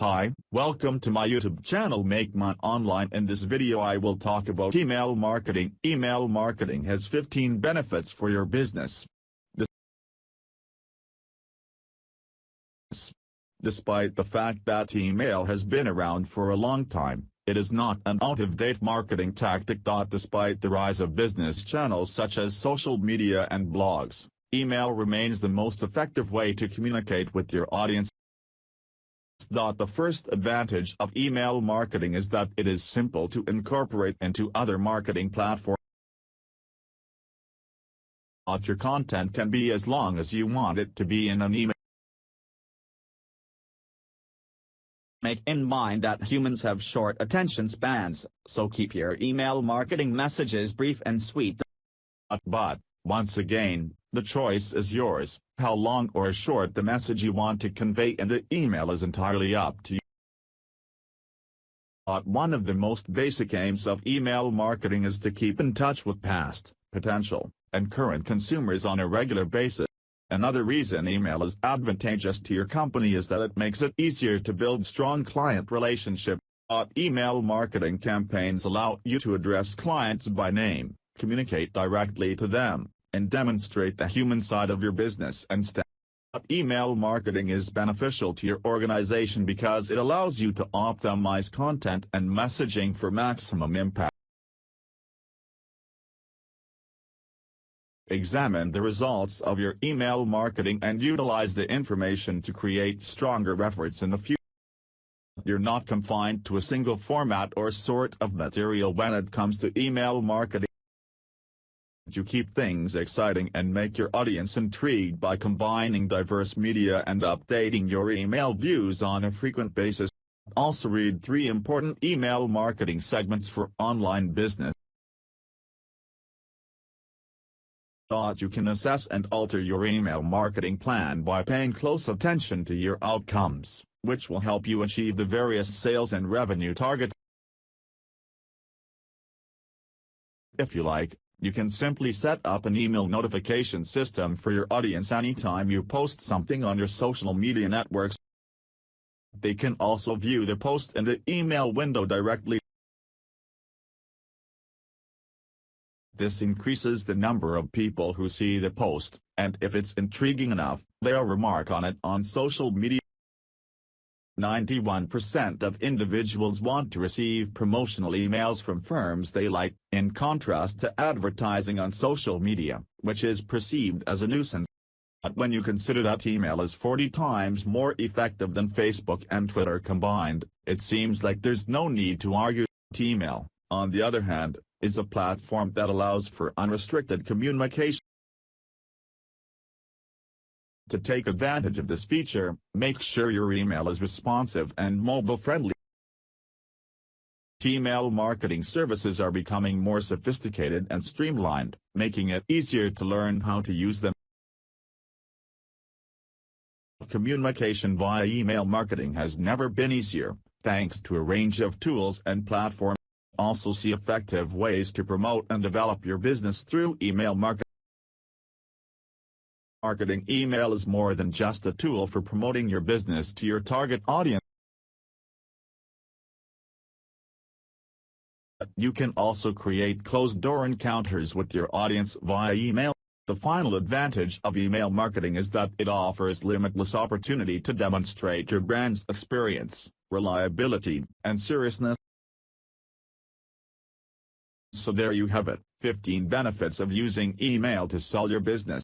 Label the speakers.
Speaker 1: Hi, welcome to my YouTube channel Make Money Online. In this video I will talk about email marketing. Email marketing has 15 benefits for your business. Despite the fact that email has been around for a long time, it is not an out-of-date marketing tactic. Despite the rise of business channels such as social media and blogs, email remains the most effective way to communicate with your audience. The first advantage of email marketing is that it is simple to incorporate into other marketing platforms. Your content can be as long as you want it to be in an email. Make in mind that humans have short attention spans, so keep your email marketing messages brief and sweet. But, once again, the choice is yours. How long or short the message you want to convey in the email is entirely up to you. One of the most basic aims of email marketing is to keep in touch with past, potential, and current consumers on a regular basis. Another reason email is advantageous to your company is that it makes it easier to build strong client relationships. Email marketing campaigns allow you to address clients by name, communicate directly to them, and demonstrate the human side of your business and staff. Email marketing is beneficial to your organization because it allows you to optimize content and messaging for maximum impact. Examine the results of your email marketing and utilize the information to create stronger efforts in the future. You're not confined to a single format or sort of material when it comes to email marketing. You keep things exciting and make your audience intrigued by combining diverse media and updating your email views on a frequent basis. Also read 3 important email marketing segments for online business. You can assess and alter your email marketing plan by paying close attention to your outcomes, which will help you achieve the various sales and revenue targets. If you like, you can simply set up an email notification system for your audience anytime you post something on your social media networks. They can also view the post in the email window directly. This increases the number of people who see the post, and if it's intriguing enough, they'll remark on it on social media. 91% of individuals want to receive promotional emails from firms they like, in contrast to advertising on social media, which is perceived as a nuisance. But when you consider that email is 40 times more effective than Facebook and Twitter combined, it seems like there's no need to argue. Email, on the other hand, is a platform that allows for unrestricted communication. To take advantage of this feature, make sure your email is responsive and mobile-friendly. Email marketing services are becoming more sophisticated and streamlined, making it easier to learn how to use them. Communication via email marketing has never been easier, thanks to a range of tools and platforms. Also see effective ways to promote and develop your business through email marketing. Marketing email is more than just a tool for promoting your business to your target audience. You can also create closed-door encounters with your audience via email. The final advantage of email marketing is that it offers limitless opportunity to demonstrate your brand's experience, reliability, and seriousness. So there you have it, 15 benefits of using email to sell your business.